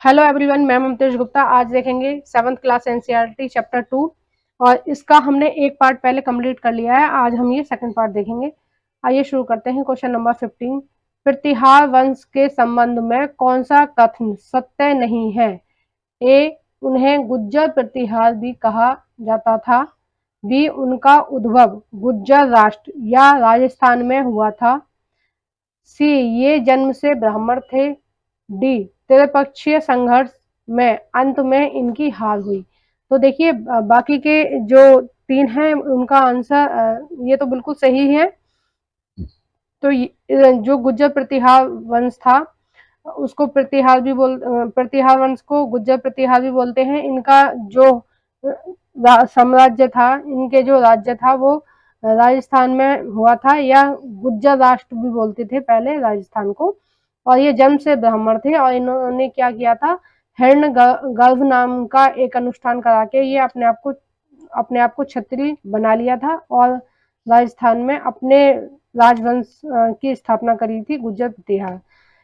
Hello everyone, मैं ममतेश गुप्ता। आज देखेंगे 7th क्लास एनसीईआरटी चैप्टर 2 और इसका हमने एक पार्ट पहले कंप्लीट कर लिया है। आज हम ये सेकंड पार्ट देखेंगे। आइए शुरू करते हैं। क्वेश्चन नंबर 15, प्रतिहार वंश के संबंध में कौन सा कथन सत्य नहीं है? ए, उन्हें गुज्जर प्रतिहार भी कहा जाता था। बी, उनका उद्भव गुज्जर राष्ट्र या राजस्थान में हुआ था। सी, ये जन्म से ब्राह्मण थे। डी, त्रिपक्षीय संघर्ष में अंत में इनकी हार हुई। तो देखिए बाकी के जो तीन हैं उनका आंसर ये तो बिल्कुल सही है। तो जो गुज्जर प्रतिहार वंश था उसको प्रतिहार वंश को गुज्जर प्रतिहार भी बोलते हैं। इनका जो साम्राज्य था, इनके जो राज्य था वो राजस्थान में हुआ था, या गुज्जर राष्ट्र भी बोलते थे पहले राजस्थान को। और ये जन्म से ब्राह्मण थे और इन्होंने क्या किया था, हिरण्य गर्भ नाम का एक अनुष्ठान करा के ये अपने आप को क्षत्रिय बना लिया था और राजस्थान में अपने राजवंश की स्थापना करी थी, गुज्जर प्रतिहार।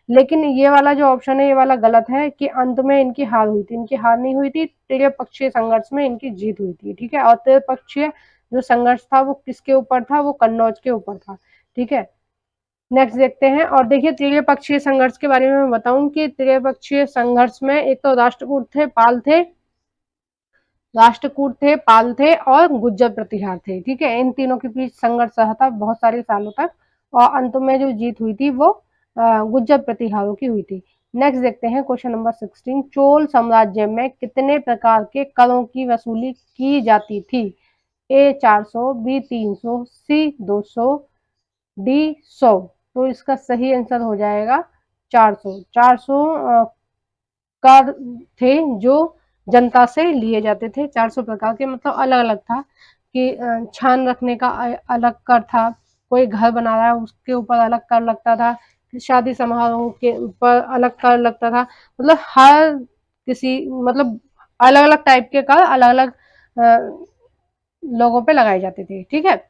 लेकिन ये वाला जो ऑप्शन है ये वाला गलत है कि अंत में इनकी हार हुई थी। इनकी हार नहीं हुई थी, त्रिपक्षीय संघर्ष में इनकी जीत हुई थी। ठीक है, और त्रिपक्षीय जो संघर्ष था वो किसके ऊपर था? वो कन्नौज के ऊपर था। ठीक है, नेक्स्ट देखते हैं। और देखिए त्रिपक्षीय संघर्ष के बारे में मैं बताऊं कि त्रिपक्षीय संघर्ष में एक तो राष्ट्रकूट थे, पाल थे और गुज्जर प्रतिहार थे। ठीक है, इन तीनों के बीच संघर्ष रहा था बहुत सारे सालों तक और अंत में जो जीत हुई थी वो गुज्जर प्रतिहारों की हुई थी। नेक्स्ट देखते हैं क्वेश्चन नंबर 16, चोल साम्राज्य में कितने प्रकार के करों की वसूली की जाती थी? ए 400, बी 300, सी 200, डी 100। तो इसका सही आंसर हो जाएगा 400। 400 कर थे जो जनता से लिए जाते थे। 400 प्रकार के, मतलब अलग अलग था कि छान रखने का अलग कर था, कोई घर बना रहा है उसके ऊपर अलग कर लगता था, शादी समारोह के ऊपर अलग कर लगता था। मतलब हर किसी, मतलब अलग अलग टाइप के कर अलग अलग लोगों पे लगाए जाते थे। ठीक है,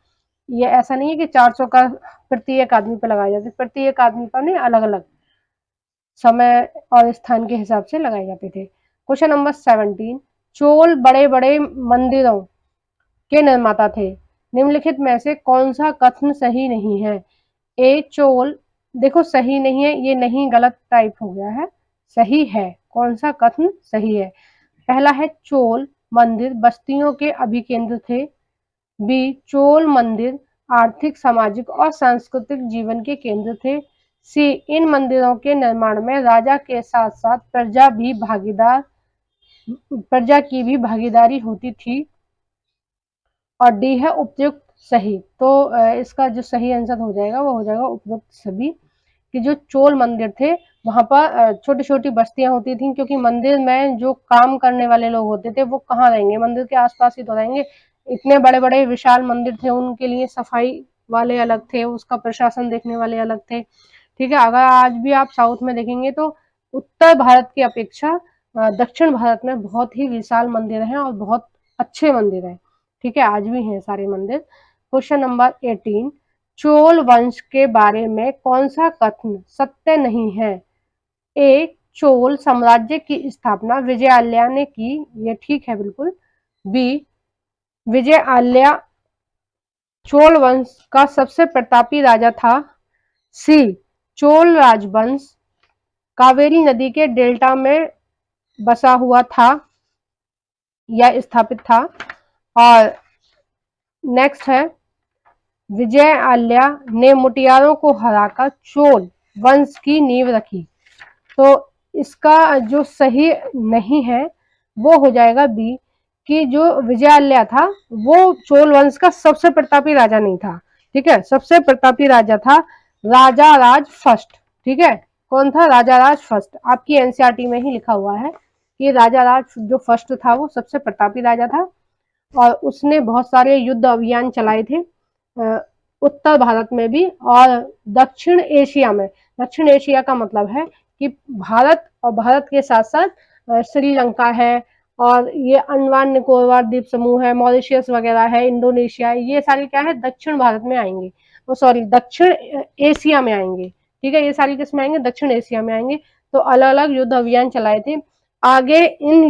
ये ऐसा नहीं है कि 400 का प्रत्येक आदमी पे लगाए जाते, प्रत्येक आदमी पर नहीं, अलग अलग समय और स्थान के हिसाब से लगाए जाते थे। क्वेश्चन नंबर 17, चोल बड़े बड़े मंदिरों के निर्माता थे। निम्नलिखित में से कौन सा कथन सही नहीं है? ए, चोल, देखो सही नहीं है, ये नहीं गलत टाइप हो गया है, सही है। कौन सा कथन सही है? पहला है, चोल मंदिर बस्तियों के अभिकेंद्र थे। बी, चोल मंदिर आर्थिक, सामाजिक और सांस्कृतिक जीवन के केंद्र थे। सी, इन मंदिरों के निर्माण में राजा के साथ साथ प्रजा की भी भागीदारी होती थी। और डी है उपयुक्त सही। तो इसका जो सही आंसर हो जाएगा वो हो जाएगा उपयुक्त सभी। कि जो चोल मंदिर थे वहां पर छोटी छोटी बस्तियां होती थी, क्योंकि मंदिर में जो काम करने वाले लोग होते थे वो कहाँ रहेंगे, मंदिर के आसपास ही तो रहेंगे। इतने बड़े बड़े विशाल मंदिर थे, उनके लिए सफाई वाले अलग थे, उसका प्रशासन देखने वाले अलग थे। ठीक है, अगर आज भी आप साउथ में देखेंगे तो उत्तर भारत की अपेक्षा दक्षिण भारत में बहुत ही विशाल मंदिर हैं और बहुत अच्छे मंदिर हैं। ठीक है, आज भी हैं सारे मंदिर। क्वेश्चन नंबर 18, चोल वंश के बारे में कौन सा कथन सत्य नहीं है? ए, चोल साम्राज्य की स्थापना विजय आल्या ने की, ये ठीक है बिल्कुल। बी, विजय आल्या चोल वंश का सबसे प्रतापी राजा था। सी, चोल राजवंश कावेरी नदी के डेल्टा में बसा हुआ था या स्थापित था। और नेक्स्ट है, विजय आल्या ने मुटियारों को हराकर चोल वंश की नींव रखी। तो इसका जो सही नहीं है वो हो जाएगा बी, कि जो विजय आल्या था वो चोल वंश का सबसे प्रतापी राजा नहीं था। ठीक है, सबसे प्रतापी राजा था राजा राज फर्स्ट। ठीक है, कौन था? राजा राज फर्स्ट। आपकी एनसीईआरटी में ही लिखा हुआ है कि राजा राज जो फर्स्ट था वो सबसे प्रतापी राजा था और उसने बहुत सारे युद्ध अभियान चलाए थे उत्तर भारत में भी और दक्षिण एशिया में। दक्षिण एशिया का मतलब है कि भारत और भारत के साथ साथ श्रीलंका है और ये अंडमान निकोबार द्वीप समूह है, मॉरिशस वगैरह है, इंडोनेशिया है, ये सारे क्या है दक्षिण भारत में आएंगे, वो सॉरी दक्षिण एशिया में आएंगे। ठीक है, ये सारी किस में आएंगे? दक्षिण एशिया में आएंगे। तो अलग अलग युद्ध अभियान चलाए थे। आगे इन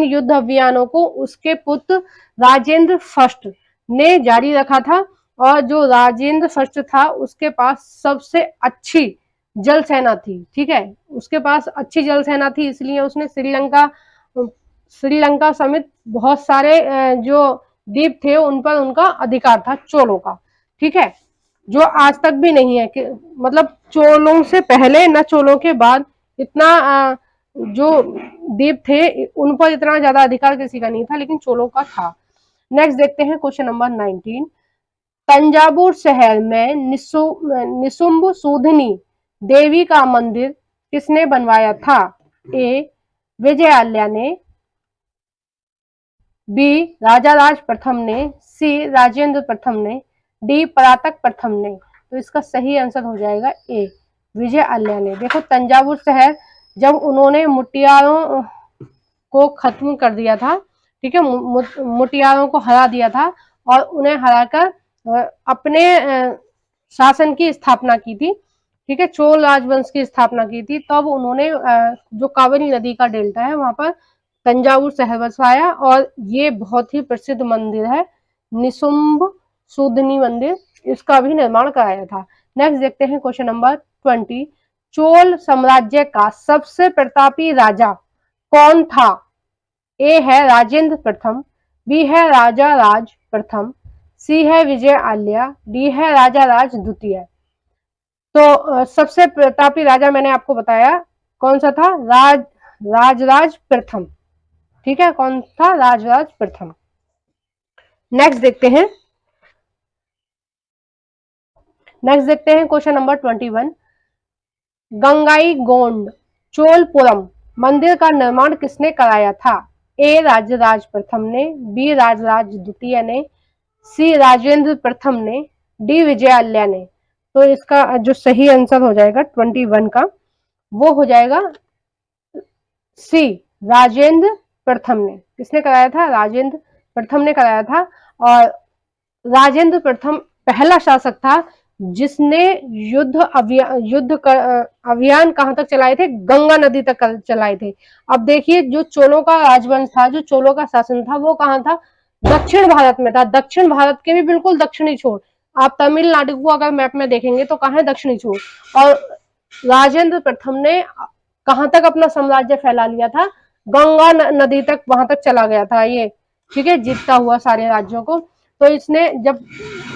युद्ध अभियानों को उसके पुत्र राजेंद्र फर्स्ट ने जारी रखा था, और जो राजेंद्र फर्स्ट था उसके पास सबसे अच्छी जल सेना थी, ठीक है, उसके पास अच्छी जल सेना थी, इसलिए उसने श्रीलंका समेत बहुत सारे जो द्वीप थे उन पर उनका अधिकार था, चोलों का, ठीक है, जो आज तक भी नहीं है कि मतलब चोलों से पहले न चोलों के बाद इतना जो द्वीप थे उन पर इतना ज्यादा अधिकार किसी का नहीं था, लेकिन चोलों का था। नेक्स्ट देखते हैं क्वेश्चन नंबर 19। तंजावुर शहर में निशुंभ सूदनी देवी का मंदिर किसने बनवाया था? ए विजयालया ने, बी राजाराज प्रथम ने, सी राजेंद्र प्रथम ने, डी परातक प्रथम ने। तो इसका सही आंसर हो जाएगा ए विजयालया ने। देखो तंजावुर शहर जब उन्होंने मुटियारों को खत्म कर दिया था, ठीक है, मुटियारों को हरा दिया था और उन्हें हराकर अपने शासन की स्थापना की थी, ठीक है, चोल राजवंश की स्थापना की थी, तब उन्होंने जो कावेरी नदी का डेल्टा है वहां पर तंजावुर शहर बसवाया, और ये बहुत ही प्रसिद्ध मंदिर है निशुंभ सूदनी मंदिर, इसका भी निर्माण कराया था। नेक्स्ट देखते हैं क्वेश्चन नंबर 20। चोल साम्राज्य का सबसे प्रतापी राजा कौन था? ए है राजेंद्र प्रथम, बी है राजा राज प्रथम, सी है विजय आल्या, डी है राजा राज द्वितीय। तो सबसे प्रतापी राजा मैंने आपको बताया कौन सा था, राजराज प्रथम, ठीक है, कौन था, राजराज प्रथम। नेक्स्ट देखते हैं क्वेश्चन नंबर 21। गंगाईकोंड चोलपुरम मंदिर का निर्माण किसने कराया था? ए राजराज प्रथम ने, बी राजराज द्वितीय ने, सी राजेंद्र प्रथम ने, डी विजयालया ने। तो इसका जो सही आंसर हो जाएगा 21 का वो हो जाएगा सी राजेंद्र प्रथम ने। किसने कराया था? राजेंद्र प्रथम ने कराया था, और राजेंद्र प्रथम पहला शासक था जिसने युद्ध अभियान कहां तक चलाए थे? गंगा नदी तक चलाए थे। अब देखिए जो चोलों का राजवंश था, जो चोलों का शासन था, वो कहां था? दक्षिण भारत में था, दक्षिण भारत के भी बिल्कुल दक्षिणी छोर। आप तमिलनाडु को अगर मैप में देखेंगे तो कहां है? दक्षिणी छोर। और राजेंद्र प्रथम ने कहां तक अपना साम्राज्य फैला लिया था? गंगा नदी तक, वहां तक चला गया था ये, ठीक है, जीतता हुआ सारे राज्यों को। तो इसने जब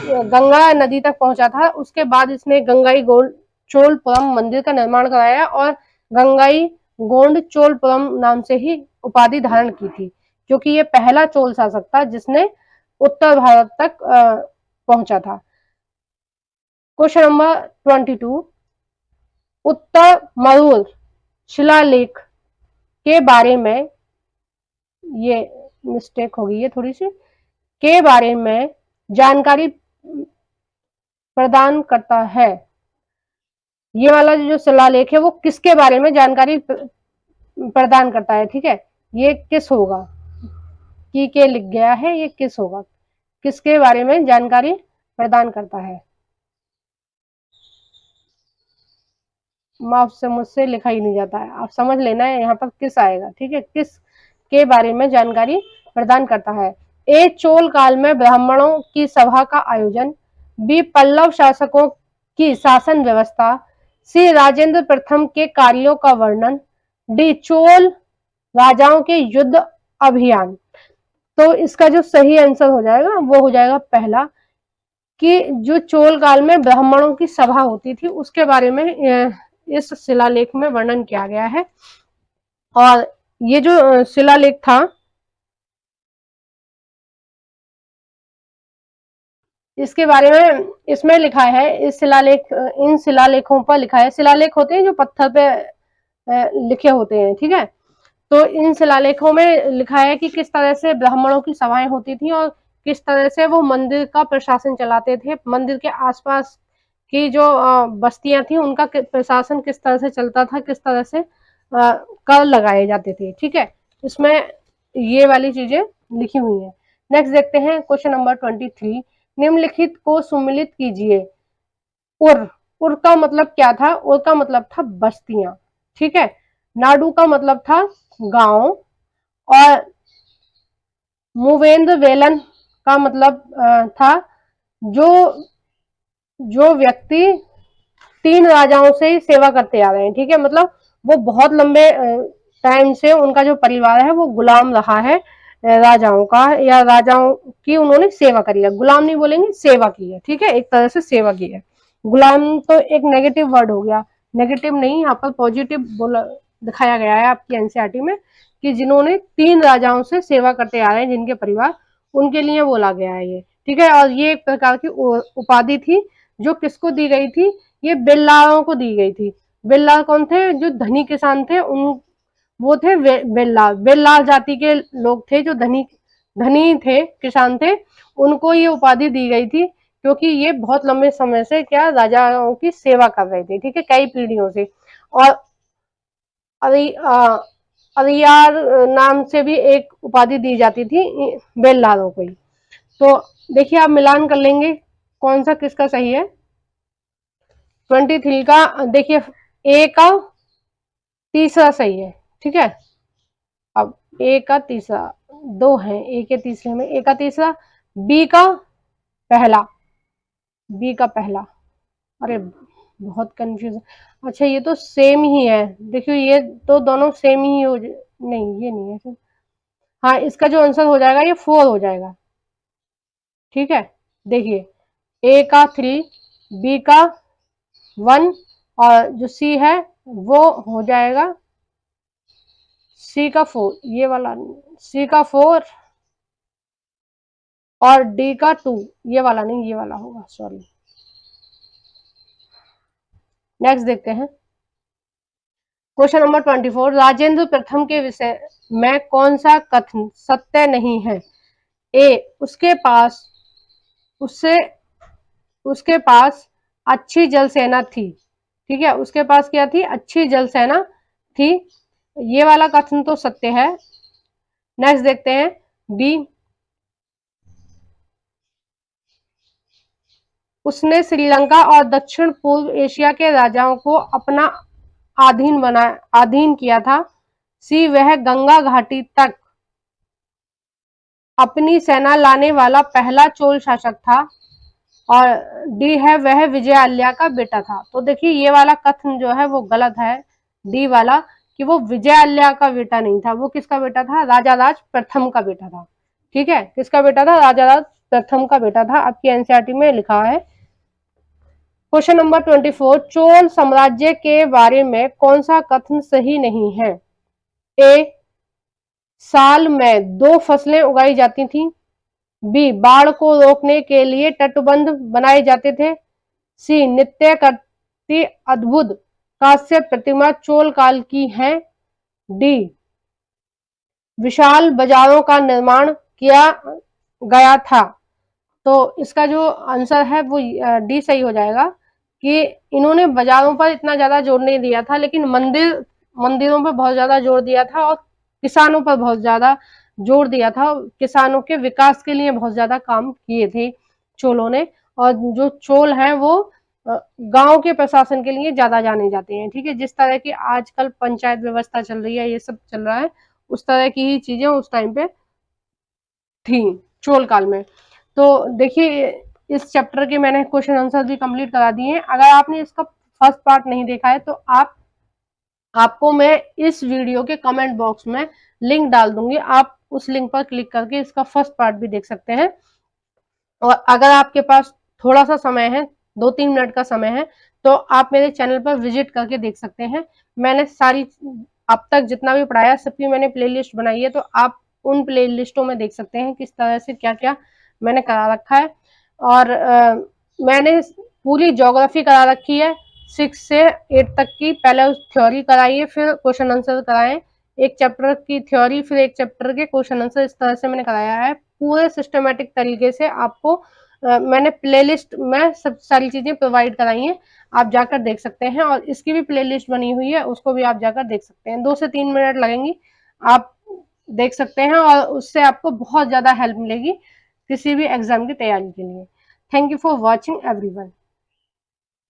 गंगा नदी तक पहुंचा था उसके बाद इसने गंगाईकोंड चोलपुरम मंदिर का निर्माण कराया, और गंगाईकोंड चोलपुरम नाम से ही उपाधि धारण की थी, क्योंकि ये पहला चोल शासक था जिसने उत्तर भारत तक पहुंचा था। Question number 22। उत्तर मरुर शिलालेख के बारे में, ये मिस्टेक होगी ये थोड़ी सी, के बारे में जानकारी प्रदान करता है। ये वाला जो शिलालेख है वो किसके बारे में जानकारी प्रदान करता है? ठीक है, ये किस होगा? के लिख गया है, ये किस होगा? किसके बारे में जानकारी प्रदान करता है? माफ से मुझसे लिखा ही नहीं जाता है, आप समझ लेना है, यहाँ पर किस आएगा, ठीक है, किस के बारे में जानकारी प्रदान करता है। ए चोल काल में ब्राह्मणों की सभा का आयोजन, बी पल्लव शासकों की शासन व्यवस्था, सी राजेंद्र प्रथम के कार्यों का वर्णन, डी चोल राजाओं के युद्ध अभियान। तो इसका जो सही आंसर हो जाएगा वो हो जाएगा पहला, कि जो चोल काल में ब्राह्मणों की सभा होती थी उसके बारे में इस शिलालेख में वर्णन किया गया है। और ये जो शिलालेख था इसके बारे में इसमें लिखा है, इन शिलालेखों पर लिखा है, शिलालेख होते हैं जो पत्थर पे लिखे होते हैं, ठीक है, तो इन शिलालेखों में लिखा है कि किस तरह से ब्राह्मणों की सभाएं होती थी और किस तरह से वो मंदिर का प्रशासन चलाते थे, मंदिर के आसपास की जो बस्तियां थी उनका प्रशासन किस तरह से चलता था, किस तरह से कर लगाए जाते थे, ठीक है, इसमें ये वाली चीजें लिखी हुई है। नेक्स्ट देखते हैं क्वेश्चन नंबर 23। निम्नलिखित को सुमिलित कीजिए। उर उर का मतलब क्या था? उर का मतलब था बस्तियां, ठीक है। नाडु का मतलब था गांव, और मूवेंद्र वेलन का मतलब था जो जो व्यक्ति 3 राजाओं से ही सेवा करते आ रहे हैं, ठीक है। मतलब वो बहुत लंबे टाइम से उनका जो परिवार है वो गुलाम रहा है राजाओं का, या राजाओं की उन्होंने सेवा करी है। गुलाम नहीं बोलेंगे, सेवा की है, ठीक है, एक तरह से सेवा की है। गुलाम तो एक नेगेटिव वर्ड हो गया, नेगेटिव नहीं, यहाँ पर पॉजिटिव बोला दिखाया गया है आपकी एनसीईआरटी में, कि जिन्होंने 3 राजाओं से सेवा करते आ रहे हैं जिनके परिवार, उनके लिए बोला गया है ये, ठीक है। और ये एक प्रकार की उपाधि थी जो किसको दी गई थी? ये बेल्लारों को दी गई थी। बेल्लार कौन थे? जो धनी किसान थे, उन वो थे बेल्लार। बेल्लार जाति के लोग थे जो धनी धनी थे, किसान थे, उनको ये उपाधि दी गई थी क्योंकि ये बहुत लंबे समय से क्या राजाओं की सेवा कर रहे थे, ठीक है, कई पीढ़ियों से। और अरियार नाम से भी एक उपाधि दी जाती थी बेल्लारों को ही। तो देखिए आप मिलान कर लेंगे कौन सा किसका सही है। 23 का देखिए ए का तीसरा सही है, ठीक है। अब ए का तीसरा, 2 है ए के तीसरे में, ए का तीसरा, बी का पहला, बी का पहला। अरे बहुत कंफ्यूज, अच्छा ये तो सेम ही है, देखियो ये तो दोनों सेम ही हो नहीं, ये नहीं है। हाँ, इसका जो आंसर हो जाएगा ये 4 हो जाएगा, ठीक है। देखिए ए का 3, बी का 1, और जो सी है वो हो जाएगा सी का 4, ये वाला सी का 4, और डी का 2, ये वाला नहीं, ये वाला होगा, सॉरी। नेक्स्ट देखते हैं क्वेश्चन नंबर 24। राजेंद्र प्रथम के विषय में कौन सा कथन सत्य नहीं है? ए, उससे उसके पास अच्छी जल सेना थी, ठीक है, उसके पास क्या थी? अच्छी जल सेना थी, ये वाला कथन तो सत्य है। नेक्स्ट देखते हैं बी, उसने श्रीलंका और दक्षिण पूर्व एशिया के राजाओं को अपना अधीन किया था। सी, वह गंगा घाटी तक अपनी सेना लाने वाला पहला चोल शासक था। और डी है, वह विजयालया का बेटा था। तो देखिए ये वाला कथन जो है वो गलत है, डी वाला, कि वो विजयालया का बेटा नहीं था। वो किसका बेटा था? राजा राज प्रथम का बेटा था, ठीक है। किसका बेटा था? राजा राज प्रथम का बेटा था, आपकी एनसीईआरटी में लिखा है। Question number 24। चोल साम्राज्य के बारे में कौन सा कथन सही नहीं है? ए, साल में 2 फसलें उगाई जाती थी। बी, बाढ़ को रोकने के लिए तटबंध बनाए जाते थे। सी, नित्य करती अद्भुत कांस्य प्रतिमा चोल काल की है। डी, विशाल बाजारों का निर्माण किया गया था। तो इसका जो आंसर है वो डी सही हो जाएगा, कि इन्होंने बाजारों पर इतना ज्यादा जोर नहीं दिया था, लेकिन मंदिरों पर बहुत ज्यादा जोर दिया था, और किसानों पर बहुत ज्यादा जोर दिया था। किसानों के विकास के लिए बहुत ज्यादा काम किए थे चोलों ने। और जो चोल हैं वो गांव के प्रशासन के लिए ज्यादा जाने जाते हैं, ठीक है। जिस तरह की आजकल पंचायत व्यवस्था चल रही है, ये सब चल रहा है, उस तरह की ही चीजें उस टाइम पे थी चोल काल में। तो देखिए इस चैप्टर के मैंने क्वेश्चन आंसर भी कंप्लीट करा दिए हैं। अगर आपने इसका फर्स्ट पार्ट नहीं देखा है तो आपको मैं इस वीडियो के कमेंट बॉक्स में लिंक डाल दूंगी, आप उस लिंक पर क्लिक करके इसका फर्स्ट पार्ट भी देख सकते हैं। और अगर आपके पास थोड़ा सा समय है, 2-3 मिनट का समय है, तो आप मेरे चैनल पर विजिट करके देख सकते हैं। मैंने सारी अब तक जितना भी पढ़ाया सबकी मैंने प्लेलिस्ट बनाई है, तो आप उन प्लेलिस्टों में देख सकते हैं किस तरह से क्या क्या मैंने करा रखा है। और मैंने पूरी ज्योग्राफी करा रखी है 6 से 8 तक की। पहले थ्योरी कराई है, फिर क्वेश्चन आंसर कराए, एक चैप्टर की थ्योरी फिर एक चैप्टर के क्वेश्चन आंसर, इस तरह से मैंने कराया है पूरे सिस्टमेटिक तरीके से। आपको मैंने प्लेलिस्ट में सब सारी चीजें प्रोवाइड कराई हैं, आप जाकर देख सकते हैं। और इसकी भी प्लेलिस्ट बनी हुई है, उसको भी आप जाकर देख सकते हैं। 2 से 3 मिनट लगेंगी, आप देख सकते हैं, और उससे आपको बहुत ज्यादा हेल्प मिलेगी किसी भी एग्जाम की तैयारी के लिए। Thank you for watching everyone.